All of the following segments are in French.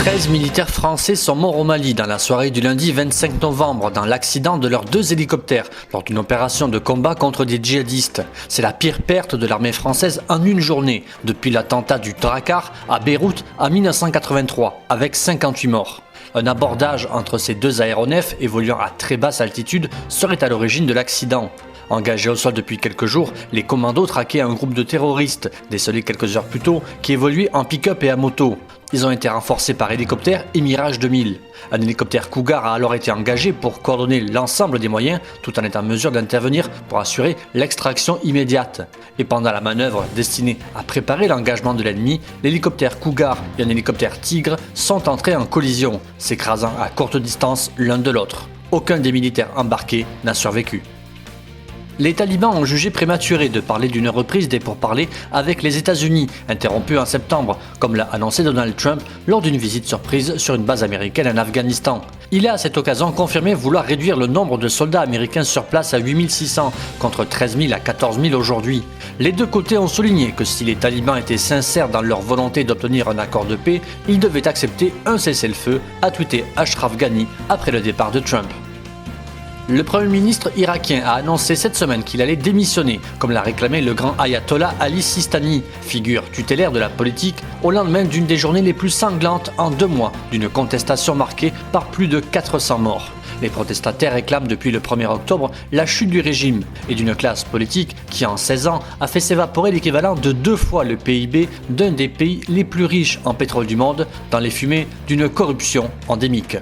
13 militaires français sont morts au Mali dans la soirée du lundi 25 novembre dans l'accident de leurs 2 hélicoptères lors d'une opération de combat contre des djihadistes. C'est la pire perte de l'armée française en une journée depuis l'attentat du Drakkar à Beyrouth en 1983 avec 58 morts. Un abordage entre ces 2 aéronefs évoluant à très basse altitude serait à l'origine de l'accident. Engagés au sol depuis quelques jours, les commandos traquaient un groupe de terroristes, décelés quelques heures plus tôt, qui évoluaient en pick-up et à moto. Ils ont été renforcés par hélicoptère et Mirage 2000. Un hélicoptère Cougar a alors été engagé pour coordonner l'ensemble des moyens, tout en étant en mesure d'intervenir pour assurer l'extraction immédiate. Et pendant la manœuvre destinée à préparer l'engagement de l'ennemi, l'hélicoptère Cougar et un hélicoptère Tigre sont entrés en collision, s'écrasant à courte distance l'un de l'autre. Aucun des militaires embarqués n'a survécu. Les talibans ont jugé prématuré de parler d'une reprise des pourparlers avec les États-Unis, interrompue en septembre, comme l'a annoncé Donald Trump lors d'une visite surprise sur une base américaine en Afghanistan. Il a à cette occasion confirmé vouloir réduire le nombre de soldats américains sur place à 8600, contre 13 000 à 14 000 aujourd'hui. Les deux côtés ont souligné que si les talibans étaient sincères dans leur volonté d'obtenir un accord de paix, ils devaient accepter un cessez-le-feu, a tweeté Ashraf Ghani après le départ de Trump. Le Premier ministre irakien a annoncé cette semaine qu'il allait démissionner, comme l'a réclamé le grand ayatollah Ali Sistani, figure tutélaire de la politique, au lendemain d'une des journées les plus sanglantes en 2 mois, d'une contestation marquée par plus de 400 morts. Les protestataires réclament depuis le 1er octobre la chute du régime et d'une classe politique qui, en 16 ans, a fait s'évaporer l'équivalent de 2 fois le PIB d'un des pays les plus riches en pétrole du monde, dans les fumées d'une corruption endémique.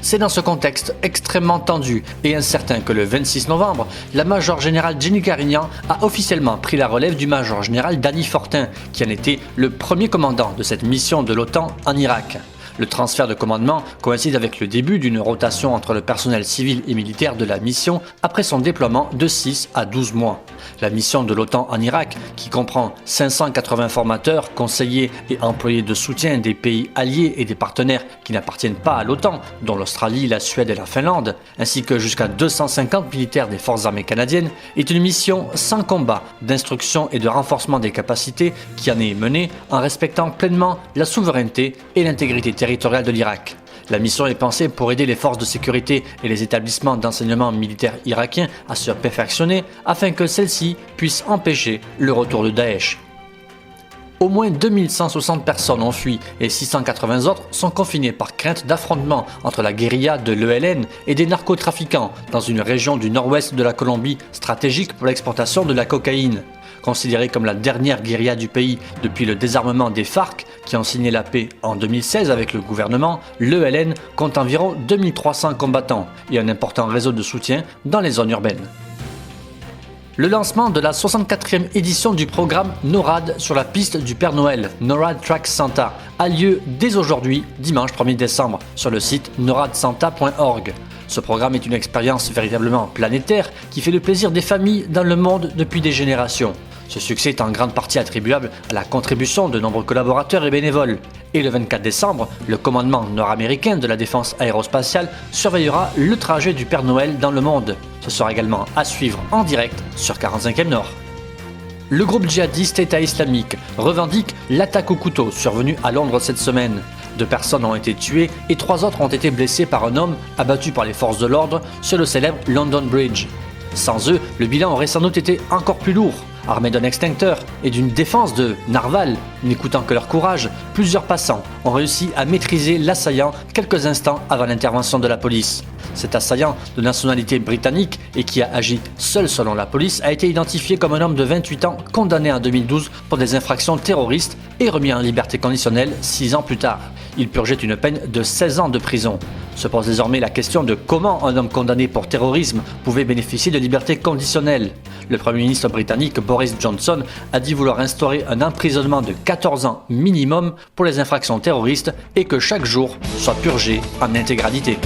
C'est dans ce contexte extrêmement tendu et incertain que le 26 novembre, la major générale Jenny Carignan a officiellement pris la relève du major général Danny Fortin, qui en était le premier commandant de cette mission de l'OTAN en Irak. Le transfert de commandement coïncide avec le début d'une rotation entre le personnel civil et militaire de la mission après son déploiement de 6 à 12 mois. La mission de l'OTAN en Irak, qui comprend 580 formateurs, conseillers et employés de soutien des pays alliés et des partenaires qui n'appartiennent pas à l'OTAN, dont l'Australie, la Suède et la Finlande, ainsi que jusqu'à 250 militaires des forces armées canadiennes, est une mission sans combat, d'instruction et de renforcement des capacités qui en est menée en respectant pleinement la souveraineté et l'intégrité territoriale de l'Irak. La mission est pensée pour aider les forces de sécurité et les établissements d'enseignement militaire irakiens à se perfectionner afin que celles-ci puissent empêcher le retour de Daesh. Au moins 2160 personnes ont fui et 680 autres sont confinées par crainte d'affrontement entre la guérilla de l'ELN et des narcotrafiquants dans une région du nord-ouest de la Colombie stratégique pour l'exportation de la cocaïne. Considérée comme la dernière guérilla du pays depuis le désarmement des FARC qui ont signé la paix en 2016 avec le gouvernement, l'ELN compte environ 2300 combattants et un important réseau de soutien dans les zones urbaines. Le lancement de la 64e édition du programme NORAD sur la piste du Père Noël, NORAD Track Santa, a lieu dès aujourd'hui, dimanche 1er décembre, sur le site noradsanta.org. Ce programme est une expérience véritablement planétaire qui fait le plaisir des familles dans le monde depuis des générations. Ce succès est en grande partie attribuable à la contribution de nombreux collaborateurs et bénévoles. Et le 24 décembre, le commandement nord-américain de la défense aérospatiale surveillera le trajet du Père Noël dans le monde. Ce sera également à suivre en direct sur 45e Nord. Le groupe djihadiste État islamique revendique l'attaque au couteau survenue à Londres cette semaine. 2 personnes ont été tuées et 3 autres ont été blessées par un homme abattu par les forces de l'ordre sur le célèbre London Bridge. Sans eux, le bilan aurait sans doute été encore plus lourd. Armés d'un extincteur et d'une défense de narval, n'écoutant que leur courage, plusieurs passants ont réussi à maîtriser l'assaillant quelques instants avant l'intervention de la police. Cet assaillant de nationalité britannique et qui a agi seul selon la police a été identifié comme un homme de 28 ans condamné en 2012 pour des infractions terroristes et remis en liberté conditionnelle 6 ans plus tard. Il purgeait une peine de 16 ans de prison. Se pose désormais la question de comment un homme condamné pour terrorisme pouvait bénéficier de liberté conditionnelle. Le Premier ministre britannique Boris Johnson a dit vouloir instaurer un emprisonnement de 14 ans minimum pour les infractions terroristes et que chaque jour soit purgé en intégralité.